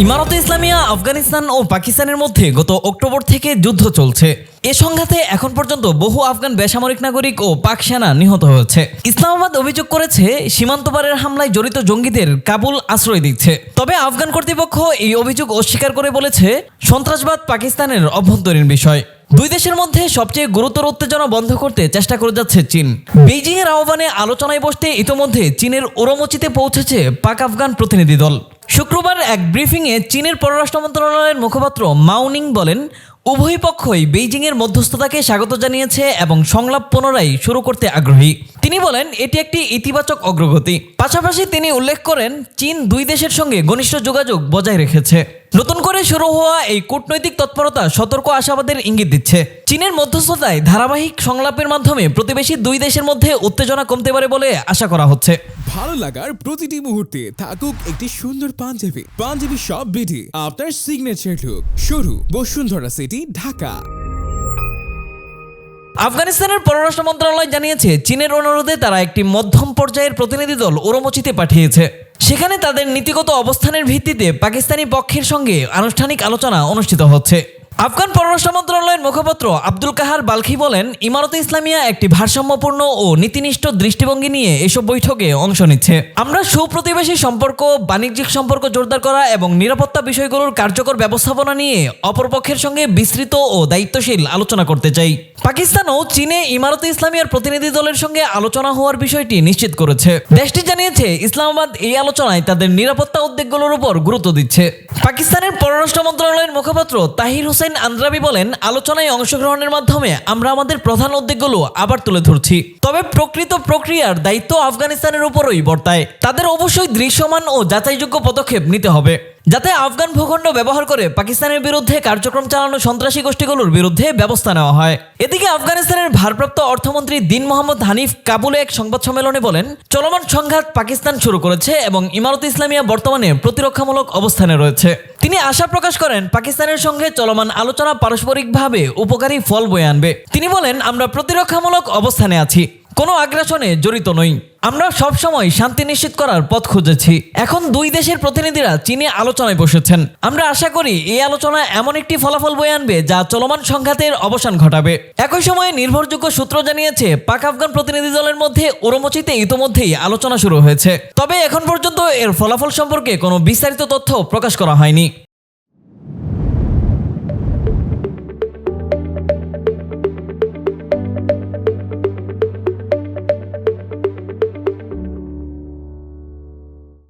ইমারতে ইসলামিয়া আফগানিস্তান ও পাকিস্তানের মধ্যে গত অক্টোবর থেকে যুদ্ধ চলছে। এ সংঘাতে এখন পর্যন্ত বহু আফগান বেসামরিক নাগরিক ও পাক সেনা নিহত হয়েছে। ইসলামাবাদ অভিযোগ করেছে সীমান্ত পারের হামলায় জড়িত জঙ্গিদের কাবুল আশ্রয় দিচ্ছে। তবে আফগান কর্তৃপক্ষ এই অভিযোগ অস্বীকার করে বলেছে সন্ত্রাসবাদ পাকিস্তানের অভ্যন্তরীণ বিষয়। দুই দেশের মধ্যে সবচেয়ে গুরুতর উত্তেজনা বন্ধ করতে চেষ্টা করে যাচ্ছে চীন। বেইজিং এর আহ্বানে আলোচনায় বসতে ইতোমধ্যে চীনের ওরমচিতে পৌঁছেছে পাক আফগান প্রতিনিধি দল। শুক্রবার এক ব্রিফিংয়ে চীনের পররাষ্ট্র মন্ত্রণালয়ের মুখপাত্র মাওনিং বলেন, উভয় পক্ষই বেইজিংয়ের মধ্যস্থতাকে স্বাগত জানিয়েছে এবং সংলাপ পুনরায় শুরু করতে আগ্রহী। তিনি বলেন, এটি একটি ইতিবাচক অগ্রগতি। পাশাপাশি তিনি উল্লেখ করেন, চীন দুই দেশের সঙ্গে ঘনিষ্ঠ যোগাযোগ বজায় রেখেছে। নতুন করে শুরু হওয়া এই কূটনৈতিক তৎপরতা সতর্ক আশাবাদের ইঙ্গিত দিচ্ছে। চীনের মধ্যস্থতায় ধারাবাহিক সংলাপের মাধ্যমে প্রতিবেশী দুই দেশের মধ্যে উত্তেজনা কমতে পারে বলে আশা করা হচ্ছে। ভালো লাগার প্রতিটি মুহূর্তে থাকুক একটি সুন্দর পাঞ্জাবি শপ বিডি, আপনার সিগনেচার লুক। শুরু বসুন্ধরা সিটি, ঢাকা। আফগানিস্তানের পররাষ্ট্র মন্ত্রণালয় জানিয়েছে, চীনের অনুরোধে তারা একটি মধ্যম পর্যায়ের প্রতিনিধি দল ওরমচিতে পাঠিয়েছে। সেখানে তাদের নীতিগত অবস্থানের ভিত্তিতে পাকিস্তানি পক্ষের সঙ্গে আনুষ্ঠানিক আলোচনা অনুষ্ঠিত হচ্ছে। আফগান পররাষ্ট্র মন্ত্রণালয়ের মুখপাত্র আব্দুল কাহার বালখি বলেন, ইমারতে ইসলামিয়া একটি ভারসাম্যপূর্ণ ও নীতিনিষ্ঠ দৃষ্টিভঙ্গি নিয়ে এসব বৈঠকে অংশ নিচ্ছে। আমরা সুপ্রতিবেশী সম্পর্ক, বাণিজ্যিক সম্পর্ক জোরদার করা এবং নিরাপত্তা বিষয়গুলোর কার্যকর ব্যবস্থাপনা নিয়ে অপরপক্ষের সঙ্গে বিস্তৃত ও দায়িত্বশীল আলোচনা করতে চাই। পাকিস্তানও চীনে ইমারতে ইসলামিয়ার প্রতিনিধি দলের সঙ্গে আলোচনা হওয়ার বিষয়টি নিশ্চিত করেছে। দেশটি জানিয়েছে, ইসলামাবাদ এই আলোচনায় তাদের নিরাপত্তা উদ্বেগগুলোর উপর গুরুত্ব দিচ্ছে। পাকিস্তানের পররাষ্ট্র মন্ত্রণালয়ের মুখপাত্র তাহির হোসেন আন্দ্রাবি বলেন, আলোচনায় অংশগ্রহণের মাধ্যমে আমরা আমাদের প্রধান উদ্বেগগুলো আবার তুলে ধরছি। তবে প্রকৃত প্রক্রিয়ার দায়িত্ব আফগানিস্তানের উপরই বর্তায়। তাদের অবশ্যই দৃশ্যমান ও যাচাইযোগ্য পদক্ষেপ নিতে হবে, যাতে আফগান ভূখণ্ড ব্যবহার করে পাকিস্তানের বিরুদ্ধে কার্যক্রম চালানো সন্ত্রাসী গোষ্ঠীগুলোর বিরুদ্ধে ব্যবস্থা নেওয়া হয়। এদিকে আফগানিস্তানের ভারপ্রাপ্ত অর্থমন্ত্রী দিন মোহাম্মদ হানিফ কাবুলে এক সংবাদ সম্মেলনে বলেন, চলমান সংঘাত পাকিস্তান শুরু করেছে এবং ইমারতে ইসলামিয়া বর্তমানে প্রতিরক্ষামূলক অবস্থানে রয়েছে। তিনি আশা প্রকাশ করেন, পাকিস্তানের সঙ্গে চলমান আলোচনা পারস্পরিকভাবে উপকারী ফল বয়ে আনবে। তিনি বলেন, আমরা প্রতিরক্ষামূলক অবস্থানে আছি, কোনো আগ্রাসনে জড়িত নই। আমরা সবসময় শান্তি নিশ্চিত করার পথ খুঁজেছি। এখন দুই দেশের প্রতিনিধিরা চীনে আলোচনায় বসেছেন। আমরা আশা করি এই আলোচনা এমন একটি ফলাফল বয়ে আনবে যা চলমান সংঘাতের অবসান ঘটাবে। একই সময়ে নির্ভরযোগ্য সূত্র জানিয়েছে, পাক আফগান প্রতিনিধি দলের মধ্যে ওরমচিতে ইতোমধ্যেই আলোচনা শুরু হয়েছে। তবে এখন পর্যন্ত এর ফলাফল সম্পর্কে কোনো বিস্তারিত তথ্য প্রকাশ করা হয়নি।